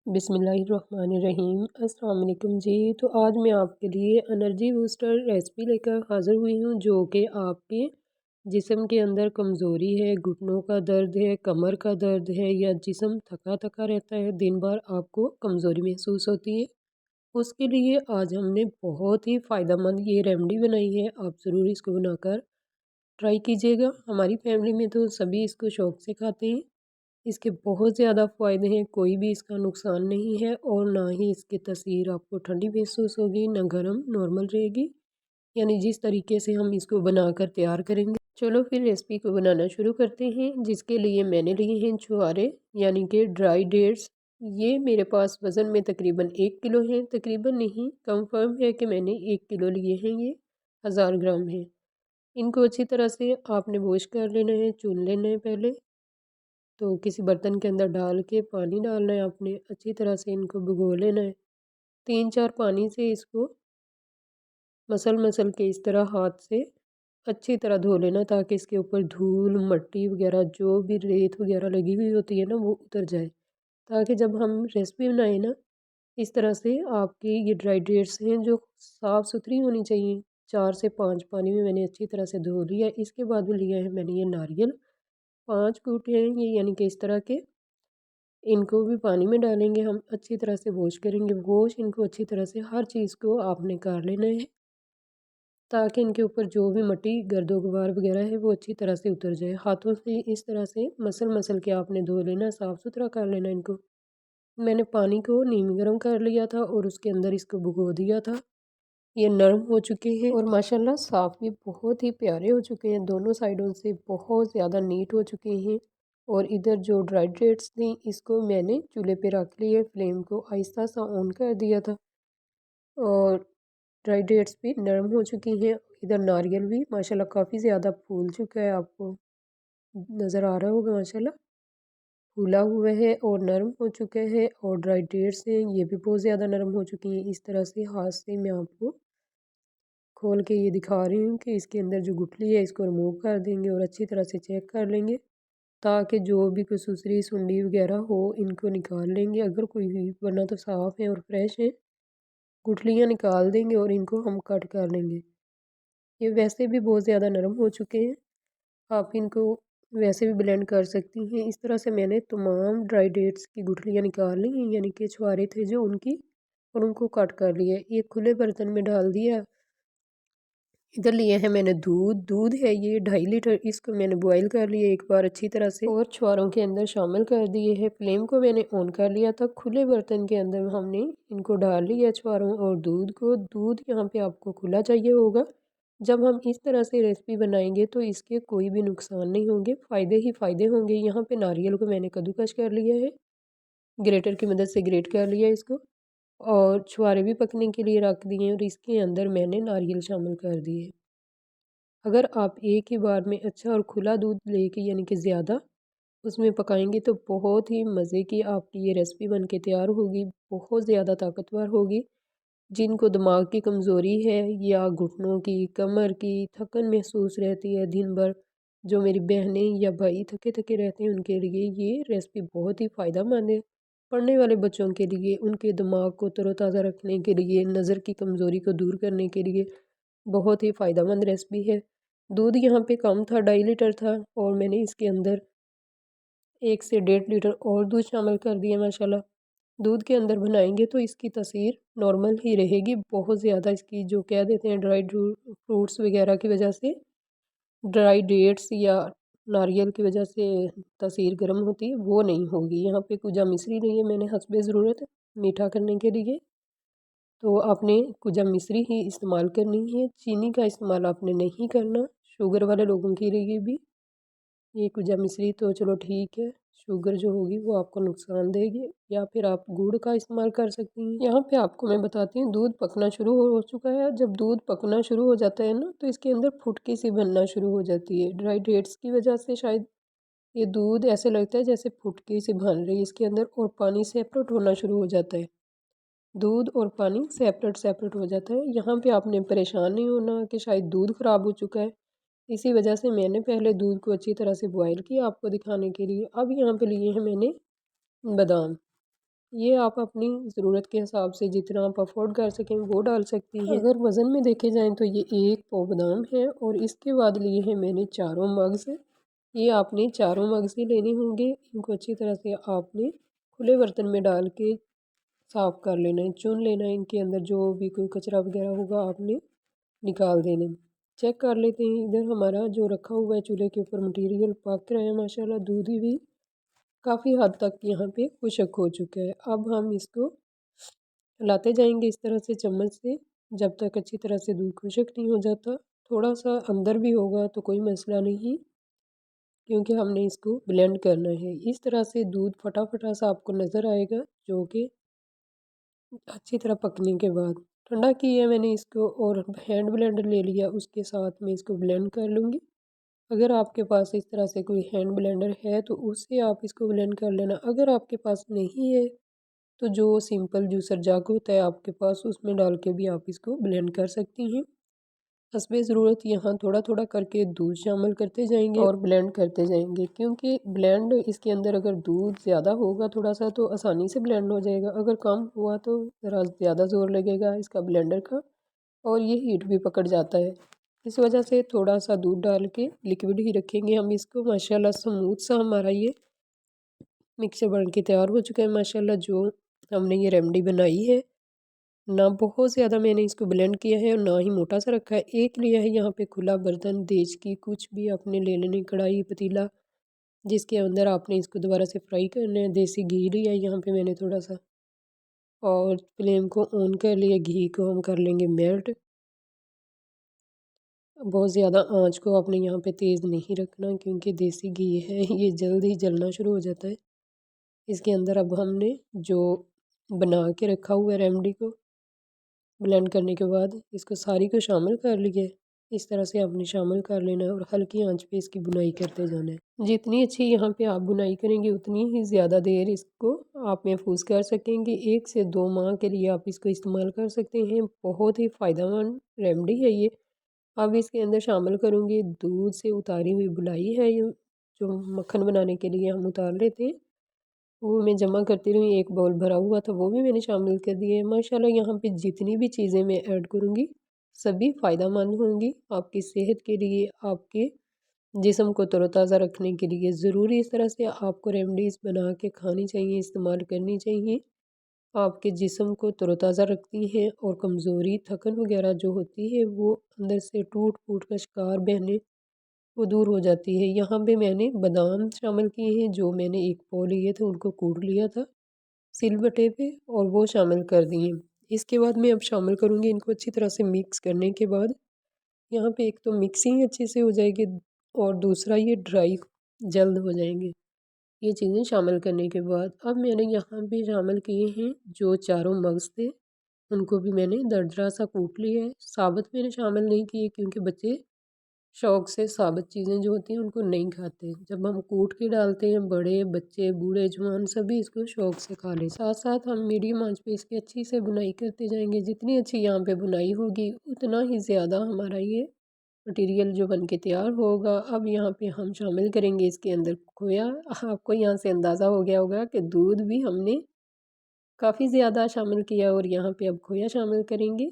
बिस्मिल्लाहिर्रहमानिर्रहीम। अस्सलाम वालेकुम जी। तो आज मैं आपके लिए एनर्जी बूस्टर रेसिपी लेकर हाज़िर हुई हूँ, जो कि आपके जिस्म के अंदर कमज़ोरी है, घुटनों का दर्द है, कमर का दर्द है या जिस्म थका थका रहता है, दिन भर आपको कमज़ोरी महसूस होती है, उसके लिए आज हमने बहुत ही फ़ायदेमंद ये रेमेडी बनाई है। आप ज़रूर इसको बनाकर ट्राई कीजिएगा। हमारी फैमिली में तो सभी इसको शौक़ से खाते हैं। इसके बहुत ज़्यादा फ़ायदे हैं, कोई भी इसका नुकसान नहीं है और ना ही इसकी तसीर आपको ठंडी महसूस होगी, ना गर्म, नॉर्मल रहेगी। यानी जिस तरीके से हम इसको बनाकर तैयार करेंगे। चलो फिर रेसिपी को बनाना शुरू करते हैं। जिसके लिए मैंने लिए हैं छुहारे यानी कि ड्राई डेट्स। ये मेरे पास वज़न में तकरीबन 1 किलो है, तकरीबन नहीं कंफर्म है कि मैंने 1 किलो लिए हैं। ये 1000 ग्राम है। इनको अच्छी तरह से आपने वॉश कर लेना है, चुन लेना है पहले। तो किसी बर्तन के अंदर डाल के पानी डालना है आपने, अच्छी तरह से इनको भिगो लेना है। 3-4 पानी से इसको मसल के इस तरह हाथ से अच्छी तरह धो लेना, ताकि इसके ऊपर धूल मिट्टी वगैरह जो भी रेत वगैरह लगी हुई होती है ना, वो उतर जाए। ताकि जब हम रेसिपी बनाएं ना, इस तरह से आपकी ये ड्राई डेट्स हैं जो साफ़ सुथरी होनी चाहिए। 4 से 5 पानी में मैंने अच्छी तरह से धो लिया। इसके बाद में लिया है मैंने ये नारियल, 5 कूटे हैं ये, यानी कि इस तरह के। इनको भी पानी में डालेंगे, हम अच्छी तरह से वॉश करेंगे। वॉश इनको अच्छी तरह से हर चीज़ को आपने कर लेना है, ताकि इनके ऊपर जो भी मिट्टी गर्दो गुबार वगैरह है वो अच्छी तरह से उतर जाए। हाथों से इस तरह से मसल के आपने धो लेना, साफ़ सुथरा कर लेना इनको। मैंने पानी को नीम गर्म कर लिया था और उसके अंदर इसको भिगो दिया था। ये नरम हो चुके हैं और माशाल्लाह साफ़ भी बहुत ही प्यारे हो चुके हैं, दोनों साइडों से बहुत ज़्यादा नीट हो चुके हैं। और इधर जो ड्राई डेट्स थी, इसको मैंने चूल्हे पे रख लिए, फ्लेम को आहिस्ता सा ऑन कर दिया था और ड्राई डेट्स भी नरम हो चुकी हैं। इधर नारियल भी माशाल्लाह काफ़ी ज़्यादा फूल चुका है, आपको नज़र आ रहा होगा माशाल्लाह फूला हुआ है और नरम हो चुका है। और ड्राई डेट्स हैं, ये भी बहुत ज़्यादा नरम हो चुकी हैं। इस तरह से हाथ से मैं आपको खोल के ये दिखा रही हूँ कि इसके अंदर जो गुठली है इसको रिमूव कर देंगे और अच्छी तरह से चेक कर लेंगे, ताकि जो भी कोई सुसरी सुंडी वगैरह हो इनको निकाल लेंगे अगर कोई हुई, वरना तो साफ़ है और फ्रेश है। गुठलियाँ निकाल देंगे और इनको हम कट कर लेंगे। ये वैसे भी बहुत ज़्यादा नरम हो चुके हैं, आप इनको वैसे भी ब्लेंड कर सकती हैं। इस तरह से मैंने तमाम ड्राई डेट्स की गुठलियाँ निकाल ली हैं, यानी कि छुहारे थे जो उनकी, और उनको कट कर लिया। एक खुले बर्तन में डाल दिया। इधर लिए है मैंने दूध है ये 2.5 लीटर, इसको मैंने बॉईल कर लिया एक बार अच्छी तरह से और छुहारों के अंदर शामिल कर दिए है। फ्लेम को मैंने ऑन कर लिया था। खुले बर्तन के अंदर हमने इनको डाल लिया छुहारों और दूध को। दूध यहाँ पे आपको खुला चाहिए होगा। जब हम इस तरह से रेसिपी बनाएंगे तो इसके कोई भी नुकसान नहीं होंगे, फ़ायदे ही फ़ायदे होंगे। यहाँ पे नारियल को मैंने कद्दूकस कर लिया है, ग्रेटर की मदद से ग्रेट कर लिया इसको, और छुहारे भी पकने के लिए रख दिए और इसके अंदर मैंने नारियल शामिल कर दिए। अगर आप एक ही बार में अच्छा और खुला दूध लेके यानी कि ज़्यादा उसमें पकाएंगे तो बहुत ही मज़े की आपकी ये रेसिपी बन के तैयार होगी। बहुत ज़्यादा ताकतवर होगी। जिनको दिमाग की कमज़ोरी है या घुटनों की, कमर की थकन महसूस रहती है दिन भर, जो मेरी बहनें या भाई थके थके रहते हैं, उनके लिए ये रेसिपी बहुत ही फ़ायदेमंद है। पढ़ने वाले बच्चों के लिए, उनके दिमाग को तरोताज़ा रखने के लिए, नज़र की कमज़ोरी को दूर करने के लिए बहुत ही फ़ायदेमंद रेसिपी है। दूध यहाँ पे कम था, 2.5 लीटर था और मैंने इसके अंदर 1 से 1.5 लीटर और दूध शामिल कर दिया। माशाल्लाह दूध के अंदर बनाएंगे तो इसकी तसीर नॉर्मल ही रहेगी। बहुत ज़्यादा इसकी जो कह देते हैं ड्राई फ्रूट्स वगैरह की वजह से, ड्राई डेट्स या नारियल की वजह से तसीर गर्म होती है, वो नहीं होगी। यहाँ पे कुजा मिश्री नहीं है मैंने हस्बे ज़रूरत मीठा करने के लिए, तो आपने कुजा मिश्री ही इस्तेमाल करनी है। चीनी का इस्तेमाल आपने नहीं करना। शुगर वाले लोगों के लिए भी ये कुजा मिश्री तो चलो ठीक है, शुगर जो होगी वो आपको नुकसान देगी, या फिर आप गुड़ का इस्तेमाल कर सकती हैं। यहाँ पे आपको मैं बताती हूँ, दूध पकना शुरू हो चुका है। जब दूध पकना शुरू हो जाता है ना, तो इसके अंदर फुटकी सी बनना शुरू हो जाती है। ड्राई डेट्स की वजह से शायद ये दूध ऐसे लगता है जैसे फुटकी सी बन रही है इसके अंदर, और पानी सेपरेट होना शुरू हो जाता है। दूध और पानी सेपरेट हो जाता है। यहाँ पे आपने परेशान नहीं होना कि शायद दूध ख़राब हो चुका है। इसी वजह से मैंने पहले दूध को अच्छी तरह से बॉयल किया आपको दिखाने के लिए। अब यहाँ पे लिए हैं मैंने बादाम। ये आप अपनी ज़रूरत के हिसाब से जितना आप अफोर्ड कर सकें वो डाल सकती हैं। अगर वज़न में देखे जाएँ तो ये 1 पाव बादाम है और इसके बाद लिए हैं मैंने चारों मग्ज़। ये आपने चारों मग्ज़ ही लेने होंगे। इनको अच्छी तरह से आपने खुले बर्तन में डाल के साफ़ कर लेना है, चुन लेना है। इनके अंदर जो भी कोई कचरा वगैरह होगा आपने निकाल देना है। चेक कर लेते हैं इधर हमारा जो रखा हुआ है चूल्हे के ऊपर मटीरियल पक रहा है माशाल्लाह। दूध भी काफ़ी हद तक यहाँ पे खुश्क हो चुका है। अब हम इसको हिलाते जाएंगे इस तरह से चम्मच से जब तक अच्छी तरह से दूध खुश्क नहीं हो जाता। थोड़ा सा अंदर भी होगा तो कोई मसला नहीं, क्योंकि हमने इसको ब्लेंड करना है। इस तरह से दूध फटाफटा सा आपको नज़र आएगा, जो कि अच्छी तरह पकने के बाद ठंडा किया मैंने इसको और हैंड ब्लेंडर ले लिया, उसके साथ में इसको ब्लेंड कर लूँगी। अगर आपके पास इस तरह से कोई हैंड ब्लेंडर है तो उससे आप इसको ब्लेंड कर लेना। अगर आपके पास नहीं है तो जो सिंपल जूसर जग होता है आपके पास, उसमें डाल के भी आप इसको ब्लेंड कर सकती हैं। हस्बे ज़रूरत यहाँ थोड़ा थोड़ा करके दूध शामिल करते जाएंगे और ब्लेंड करते जाएंगे, क्योंकि ब्लेंड इसके अंदर अगर दूध ज़्यादा होगा थोड़ा सा तो आसानी से ब्लेंड हो जाएगा। अगर कम हुआ तो ज़रा ज़्यादा ज़ोर लगेगा इसका ब्लेंडर का और ये हीट भी पकड़ जाता है। इस वजह से थोड़ा सा दूध डाल के लिक्विड ही रखेंगे हम इसको। माशाल्लाह स्मूथ सा हमारा ये मिक्सर बन के तैयार हो चुका है माशाल्लाह। जो हमने ये रेमेडी बनाई है, ना बहुत ज़्यादा मैंने इसको ब्लेंड किया है और ना ही मोटा सा रखा है। एक लिया है यहाँ पे खुला बर्तन, देज की कुछ भी आपने ले लेनी, कढ़ाई पतीला, जिसके अंदर आपने इसको दोबारा से फ्राई करना है। देसी घी लिया है यहाँ पे मैंने थोड़ा सा और फ्लेम को ऑन कर लिया। घी को हम कर लेंगे मेल्ट। बहुत ज़्यादा आंच को आपने यहाँ पे तेज़ नहीं रखना, क्योंकि देसी घी है ये जल्द ही जलना शुरू हो जाता है। इसके अंदर अब हमने जो बना के रखा हुआ है रेमडी को ब्लेंड करने के बाद इसको सारी को शामिल कर लिए। इस तरह से आपने शामिल कर लेना है और हल्की आंच पे इसकी बुनाई करते जाना है। जितनी अच्छी यहाँ पे आप बुनाई करेंगे उतनी ही ज़्यादा देर इसको आप महफूज कर सकेंगे। 1 से 2 माह के लिए आप इसको इस्तेमाल कर सकते हैं। बहुत ही फ़ायदेमंद रेमडी है ये। अब इसके अंदर शामिल करूँगी दूध से उतारी हुई बुलाई है, ये जो मक्खन बनाने के लिए हम उतार लेते हैं, वो मैं जमा करती रही। एक बाउल भरा हुआ था वो भी मैंने शामिल कर दिया है। माशाल्लाह यहाँ पे जितनी भी चीज़ें मैं ऐड करूँगी सभी फ़ायदेमंद होंगी आपकी सेहत के लिए, आपके जिस्म को तरोताज़ा रखने के लिए। ज़रूरी इस तरह से आपको रेमडीज़ बना के खानी चाहिए, इस्तेमाल करनी चाहिए। आपके जिस्म को तरोताज़ा रखती हैं और कमज़ोरी थकन वगैरह जो होती है वो अंदर से टूट फूट का शिकार बहने वो दूर हो जाती है। यहाँ पे मैंने बादाम शामिल किए हैं, जो मैंने 1 पाव लिए थे उनको कूट लिया था सिलबट्टे पे और वो शामिल कर दिए। इसके बाद मैं अब शामिल करूँगी इनको अच्छी तरह से मिक्स करने के बाद। यहाँ पे एक तो मिक्सिंग अच्छे से हो जाएगी और दूसरा ये ड्राई जल्द हो जाएंगे। ये चीज़ें शामिल करने के बाद अब मैंने यहाँ पे शामिल किए हैं जो चारों मग्ज़ थे, उनको भी मैंने दरदरा सा कूट लिया है। साबुत मैंने शामिल नहीं किए, क्योंकि बच्चे शौक़ से साबुत चीज़ें जो होती हैं उनको नहीं खाते। जब हम कूट के डालते हैं बड़े बच्चे बूढ़े जवान सभी इसको शौक़ से खा लें। साथ साथ हम मीडियम आंच पे इसकी अच्छी से बुनाई करते जाएंगे। जितनी अच्छी यहाँ पे बुनाई होगी उतना ही ज़्यादा हमारा ये मटीरियल जो बन के तैयार होगा। अब यहाँ पे हम शामिल करेंगे इसके अंदर खोया। आपको यहाँ से अंदाज़ा हो गया होगा कि दूध भी हमने काफ़ी ज़्यादा शामिल किया और यहाँ पे अब खोया शामिल करेंगे।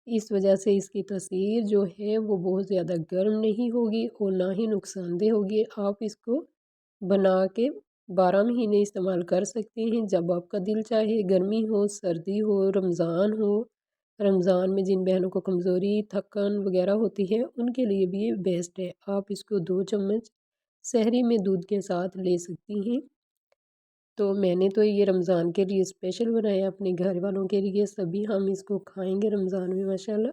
इस वजह से इसकी तासीर जो है वो बहुत ज़्यादा गर्म नहीं होगी और ना ही नुकसानदेह होगी। आप इसको बना के 12 महीने इस्तेमाल कर सकते हैं, जब आपका दिल चाहे। गर्मी हो, सर्दी हो, रमज़ान हो। रमज़ान में जिन बहनों को कमज़ोरी थकन वगैरह होती है उनके लिए भी ये बेस्ट है। आप इसको 2 चम्मच सहरी में दूध के साथ ले सकती हैं। तो मैंने तो ये रमज़ान के लिए स्पेशल बनाया अपने घर वालों के लिए, सभी हम इसको खाएंगे रमज़ान में माशाल्लाह।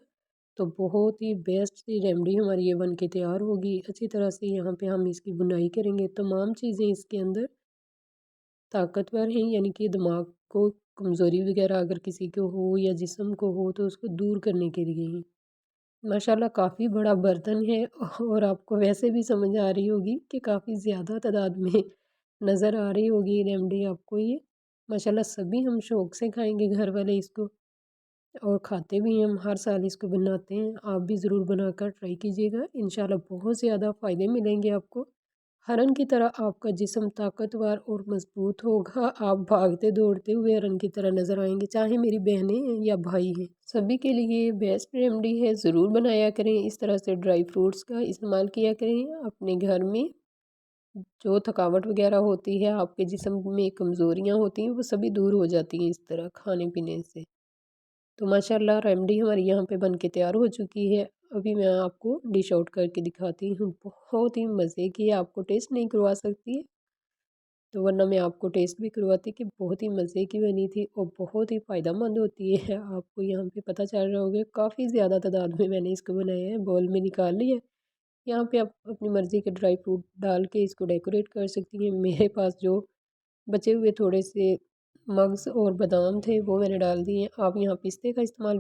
तो बहुत ही बेस्ट सी रेमडी हमारी ये बन के तैयार होगी। अच्छी तरह से यहाँ पे हम इसकी बुनाई करेंगे। तमाम चीज़ें इसके अंदर ताकतवर हैं, यानी कि दिमाग को कमज़ोरी वगैरह अगर किसी को हो या जिस्म को हो तो उसको दूर करने के लिए ही। माशाल्लाह काफ़ी बड़ा बर्तन है और आपको वैसे भी समझ आ रही होगी कि काफ़ी ज़्यादा तादाद में नज़र आ रही होगी रेमडी आपको ये। माशाल्लाह सभी हम शौक़ से खाएंगे घर वाले इसको और खाते भी हैं। हम हर साल इसको बनाते हैं। आप भी ज़रूर बनाकर ट्राई कीजिएगा। इंशाल्लाह बहुत ज़्यादा फ़ायदे मिलेंगे आपको। हरन की तरह आपका जिस्म ताकतवर और मजबूत होगा। आप भागते दौड़ते हुए हरन की तरह नज़र आएंगे, चाहे मेरी बहनें हैं या भाई हैं। सभी के लिए बेस्ट रेमेडी है, ज़रूर बनाया करें। इस तरह से ड्राई फ्रूट्स का इस्तेमाल किया करें अपने घर में। जो थकावट वगैरह होती है, आपके जिस्म में कमज़ोरियाँ होती हैं, वो सभी दूर हो जाती हैं इस तरह खाने पीने से। तो माशाल्लाह रेमेडी हमारी यहाँ पे बन के तैयार हो चुकी है। अभी मैं आपको डिश आउट करके दिखाती हूँ। बहुत ही मज़े की है, आपको टेस्ट नहीं करवा सकती है तो वरना मैं आपको टेस्ट भी करवाती कि बहुत ही मज़े की बनी थी और बहुत ही फ़ायदेमंद होती है। आपको यहाँ पे पता चल रहा होगा, काफ़ी ज़्यादा तादाद में मैंने इसको बनाया है। बाउल में निकाल लिया। यहाँ पे आप अपनी मर्ज़ी के ड्राई फ्रूट डाल के इसको डेकोरेट कर सकती हैं। मेरे पास जो बचे हुए थोड़े से मग्स और बादाम थे वो मैंने डाल दिए। आप यहाँ पिस्ते का इस्तेमाल